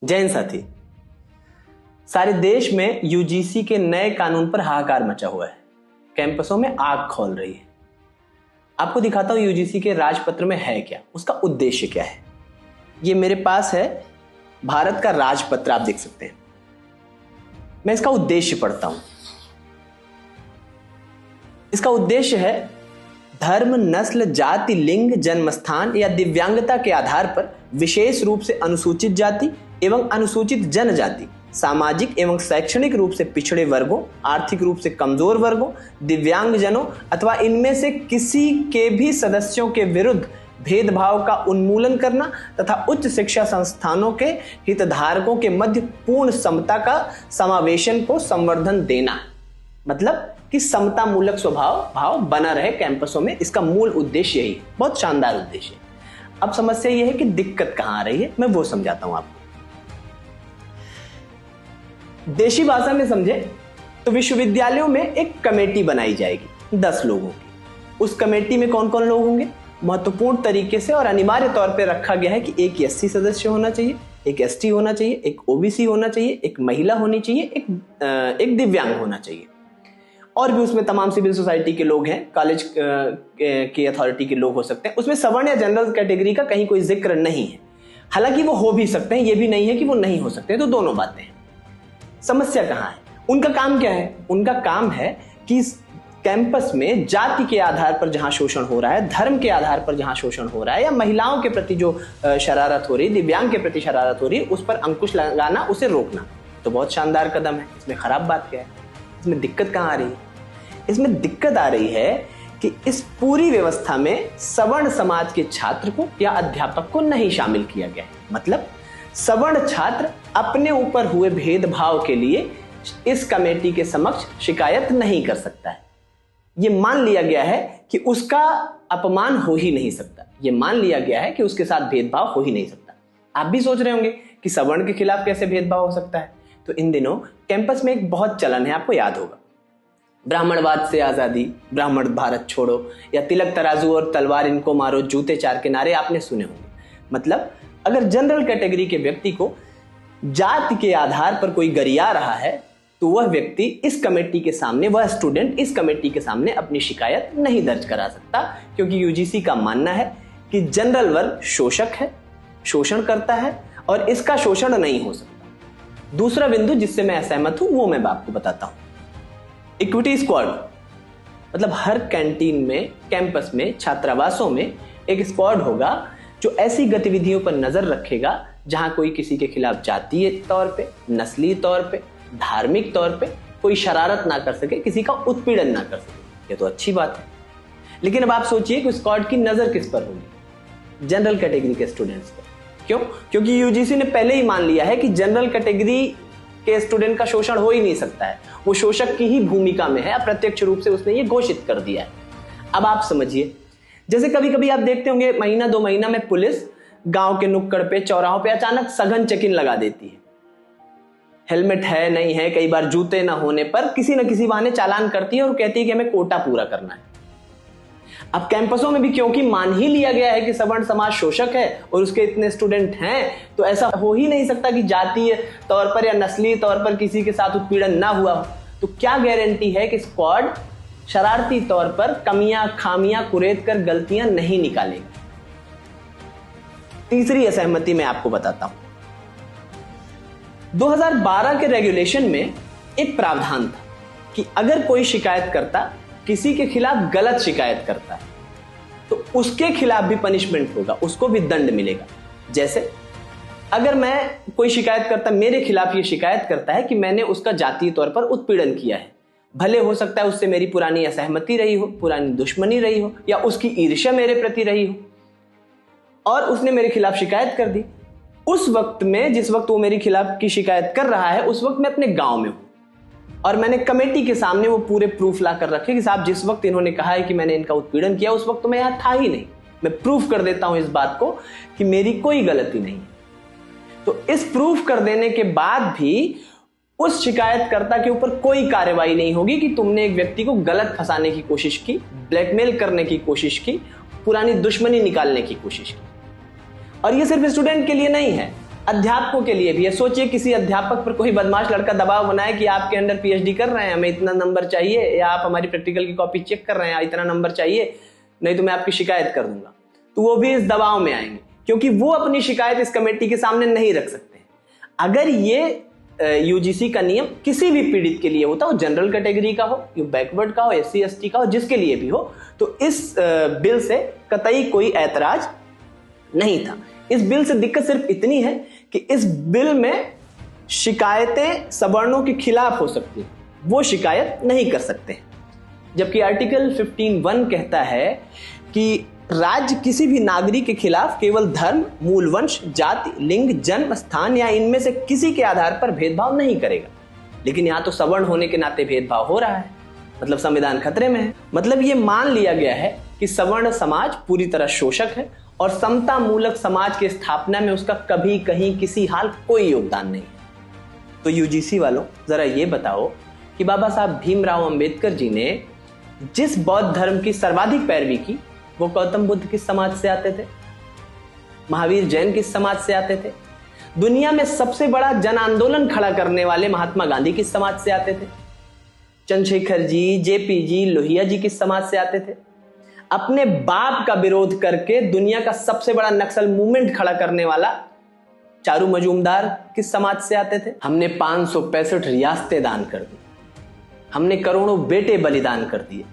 जय हिंद साथी। सारे देश में यूजीसी के नए कानून पर हाहाकार मचा हुआ है। कैंपसों में आग खौल रही है। आपको दिखाता हूं यूजीसी के राजपत्र में है क्या, उसका उद्देश्य क्या है। ये मेरे पास है भारत का राजपत्र, आप देख सकते हैं। मैं इसका उद्देश्य पढ़ता हूं। इसका उद्देश्य है धर्म, नस्ल, जाति, लिंग, जन्मस्थान या दिव्यांगता के आधार पर विशेष रूप से अनुसूचित जाति एवं अनुसूचित जनजाति, सामाजिक एवं शैक्षणिक रूप से पिछड़े वर्गों, आर्थिक रूप से कमजोर वर्गों, दिव्यांगजनों अथवा इनमें से किसी के भी सदस्यों के विरुद्ध भेदभाव का उन्मूलन करना तथा उच्च शिक्षा संस्थानों के हितधारकों के मध्य पूर्ण समता का समावेशन को संवर्धन देना। मतलब कि समता मूलक भाव बना रहे कैंपसों में। इसका मूल उद्देश्य यही है। बहुत शानदार उद्देश्य है। अब समस्या यह है कि दिक्कत कहां आ रही है, मैं वो समझाता हूं आपको। देशी भाषा में समझे तो विश्वविद्यालयों में एक कमेटी बनाई जाएगी 10 लोगों की। उस कमेटी में कौन कौन लोग होंगे? महत्वपूर्ण तरीके से और अनिवार्य तौर पर रखा गया है कि एक एससी सदस्य होना चाहिए, एक एसटी होना चाहिए, एक ओबीसी होना चाहिए, एक महिला होनी चाहिए, एक दिव्यांग होना चाहिए। और भी उसमें तमाम सिविल सोसाइटी के लोग हैं, कॉलेज की अथॉरिटी के लोग हो सकते हैं। उसमें सवर्ण या जनरल कैटेगरी का कहीं कोई जिक्र नहीं है। हालांकि वो हो भी सकते हैं, ये भी नहीं है कि वो नहीं हो सकते हैं। तो दोनों बातें हैं। समस्या कहां है? उनका काम क्या है? उनका काम है कि कैंपस में जाति के आधार पर जहां शोषण हो रहा है, धर्म के आधार पर जहां शोषण हो रहा है, या महिलाओं के प्रति जो शरारत हो रही है, दिव्यांग के प्रति शरारत हो रही है, उस पर अंकुश लगाना, उसे रोकना। तो बहुत शानदार कदम है। इसमें खराब बात क्या है? इसमें दिक्कत कहां आ रही है? इसमें दिक्कत आ रही है कि इस पूरी व्यवस्था में सवर्ण समाज के छात्र को या अध्यापक को नहीं शामिल किया गया है। मतलब सवर्ण छात्र अपने ऊपर हुए भेदभाव के लिए इस कमेटी के समक्ष शिकायत नहीं कर सकता है। यह मान लिया गया है कि उसका अपमान हो ही नहीं सकता। यह मान लिया गया है कि उसके साथ भेदभाव हो ही नहीं सकता। आप भी सोच रहे होंगे कि सवर्ण के खिलाफ कैसे भेदभाव हो सकता है। तो इन दिनों कैंपस में एक बहुत चलन है, आपको याद होगा, ब्राह्मणवाद से आजादी, ब्राह्मण भारत छोड़ो, या तिलक तराजू और तलवार इनको मारो, जूते चार किनारे, आपने सुने होंगे। मतलब अगर जनरल कैटेगरी के व्यक्ति को जाति के आधार पर कोई गरिया रहा है तो वह व्यक्ति इस कमेटी के सामने, वह स्टूडेंट इस कमेटी के सामने अपनी शिकायत नहीं दर्ज करा सकता, क्योंकि यूजीसी का मानना है कि जनरल वर्ग शोषक है, शोषण करता है और इसका शोषण नहीं हो सकता। दूसरा बिंदु जिससे मैं असहमत हूं वो मैं आपको बताता हूं। इक्विटी स्क्वाड, मतलब हर कैंटीन में, कैंपस में, छात्रावासों में एक स्क्वाड होगा जो ऐसी गतिविधियों पर नजर रखेगा जहां कोई किसी के खिलाफ जातीय तौर पे, नस्लीय तौर पे, धार्मिक तौर पे कोई शरारत ना कर सके, किसी का उत्पीड़न ना कर सके। ये तो अच्छी बात है। लेकिन अब आप सोचिए कि स्क्वाड की नजर किस पर होगी? जनरल कैटेगरी के स्टूडेंट्स पर। क्यों? क्योंकि यूजीसी ने पहले ही मान लिया है कि जनरल कैटेगरी के स्टूडेंट का शोषण हो ही नहीं सकता है। वो शोषक की ही भूमिका में है। अप्रत्यक्ष रूप से उसने ये घोषित कर दिया है। अब आप समझिए, जैसे कभी कभी आप देखते होंगे महीना 2 महीना में पुलिस गांव के नुक्कड़ पे, चौराहों पे अचानक सघन चेकिंग लगा देती है। हेलमेट है नहीं है, कई बार जूते ना होने पर किसी न किसी बहाने चालान करती है और कहती है कि हमें कोटा पूरा करना है। अब कैंपसों में भी क्योंकि मान ही लिया गया है कि सवर्ण समाज शोषक है और उसके इतने स्टूडेंट हैं, तो ऐसा हो ही नहीं सकता कि जातीय तौर पर या नस्लीय तौर पर किसी के साथ उत्पीड़न ना हुआ हो। तो क्या गारंटी है कि स्क्वाड शरारती तौर पर कमियां, खामियां कुरेद कर गलतियां नहीं निकालेगी? तीसरी असहमति मैं आपको बताता हूं। 2012 के रेगुलेशन में एक प्रावधान था कि अगर कोई शिकायतकर्ता किसी के खिलाफ गलत शिकायत करता है तो उसके खिलाफ भी पनिशमेंट होगा, उसको भी दंड मिलेगा। जैसे अगर मैं कोई शिकायतकर्ता मेरे खिलाफ ये शिकायत करता है कि मैंने उसका जातीय तौर पर उत्पीड़न किया है, भले हो सकता है उससे मेरी पुरानी असहमति रही हो, पुरानी दुश्मनी रही हो, या उसकी ईर्ष्या मेरे प्रति रही हो, और उसने मेरे खिलाफ शिकायत कर दी। उस वक्त में, जिस वक्त वो मेरे खिलाफ की शिकायत कर रहा है, उस वक्त मैं अपने गांव में हूं और मैंने कमेटी के सामने वो पूरे प्रूफ ला कर रखे कि साहब जिस वक्त इन्होंने कहा है कि मैंने इनका उत्पीड़न किया, उस वक्त तो मैं यहां था ही नहीं। मैं प्रूफ कर देता हूं इस बात को कि मेरी कोई गलती नहीं है। तो इस प्रूफ कर देने के बाद भी उस शिकायतकर्ता के ऊपर कोई कार्रवाई नहीं होगी कि तुमने एक व्यक्ति को गलत फंसाने की कोशिश की, ब्लैकमेल करने की कोशिश की, पुरानी दुश्मनी निकालने की कोशिश की। और ये सिर्फ स्टूडेंट के लिए नहीं है, अध्यापकों के लिए भी है। सोचिए किसी अध्यापक पर कोई बदमाश लड़का दबाव बनाए कि आपके अंडर पीएचडी कर रहे हैं, हमें इतना नंबर चाहिए, या आप हमारी प्रैक्टिकल की कॉपी चेक कर रहे हैं, इतना नंबर चाहिए, नहीं तो मैं आपकी शिकायत कर दूंगा। तो वो भी इस दबाव में आएंगे, क्योंकि वो अपनी शिकायत इस कमेटी के सामने नहीं रख सकते। अगर ये यूजीसी का नियम किसी भी पीड़ित के लिए होता, वो जनरल कैटेगरी का हो, या बैकवर्ड का हो, एससी एसटी का हो, जिसके लिए भी हो, तो इस बिल से कतई कोई ऐतराज नहीं था। इस बिल से दिक्कत सिर्फ इतनी है कि इस बिल में शिकायतें सवर्णों के खिलाफ हो सकती है, वो शिकायत नहीं कर सकते। जबकि आर्टिकल 15(1) कहता है कि राज्य किसी भी नागरिक के खिलाफ केवल धर्म, मूल वंश, जाति, लिंग, जन्म स्थान या इनमें से किसी के आधार पर भेदभाव नहीं करेगा। लेकिन यहां तो सवर्ण होने के नाते भेदभाव हो रहा है, मतलब संविधान खतरे में है। मतलब ये मान लिया गया है कि सवर्ण समाज पूरी तरह शोषक है और समता मूलक समाज की स्थापना में उसका कभी कहीं किसी हाल कोई योगदान नहीं है। तो यूजीसी वालों, जरा ये बताओ कि बाबा साहब भीमराव अंबेडकर जी ने जिस बौद्ध धर्म की सर्वाधिक पैरवी की, वो गौतम बुद्ध किस समाज से आते थे? महावीर जैन किस समाज से आते थे? दुनिया में सबसे बड़ा जन आंदोलन खड़ा करने वाले महात्मा गांधी किस समाज से आते थे? चंद्रशेखर जी, जेपी जी, लोहिया जी किस समाज से आते थे? अपने बाप का विरोध करके दुनिया का सबसे बड़ा नक्सल मूवमेंट खड़ा करने वाला चारू मजूमदार किस समाज से आते थे? हमने 565 रियासतें दान कर दी, हमने करोड़ों बेटे बलिदान कर दिए,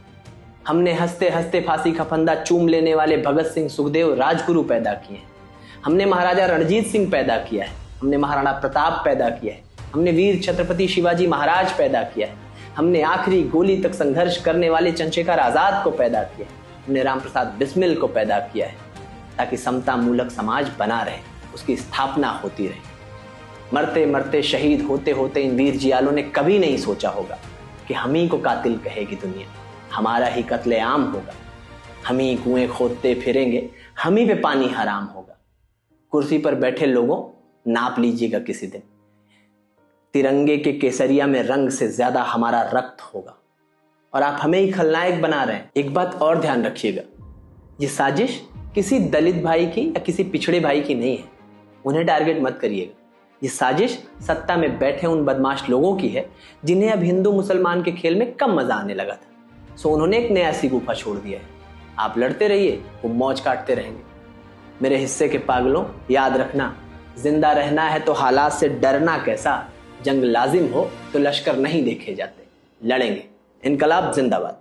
हमने हंसते हंसते फांसी का फंदा चूम लेने वाले भगत सिंह, सुखदेव, राजगुरु पैदा किए हैं, हमने महाराजा रणजीत सिंह पैदा किया है, हमने महाराणा प्रताप पैदा किया है, हमने वीर छत्रपति शिवाजी महाराज पैदा किया है, हमने आखिरी गोली तक संघर्ष करने वाले चंद्रशेखर आजाद को पैदा किया है, हमने राम प्रसाद बिस्मिल को पैदा किया है, ताकि समता मूलक समाज बना रहे, उसकी स्थापना होती रहे। मरते मरते शहीद होते होते इन वीर जियालों ने कभी नहीं सोचा होगा कि हम ही को कातिल कहेगी दुनिया, हमारा ही कत्लेआम होगा, हम ही कुएं खोदते फिरेंगे, हम ही पे पानी हराम होगा। कुर्सी पर बैठे लोगों, नाप लीजिएगा किसी दिन, तिरंगे के केसरिया में रंग से ज्यादा हमारा रक्त होगा, और आप हमें ही खलनायक बना रहे हैं। एक बात और ध्यान रखिएगा, ये साजिश किसी दलित भाई की या किसी पिछड़े भाई की नहीं है, उन्हें टारगेट मत करिएगा। ये साजिश सत्ता में बैठे उन बदमाश लोगों की है जिन्हें अब हिंदू मुसलमान के खेल में कम मजा आने लगा था, सो उन्होंने एक नया सी गुफा छोड़ दिया है। आप लड़ते रहिए, वो मौज काटते रहेंगे। मेरे हिस्से के पागलों, याद रखना, जिंदा रहना है तो हालात से डरना कैसा, जंग लाजिम हो तो लश्कर नहीं देखे जाते, लड़ेंगे। इनकलाब जिंदाबाद।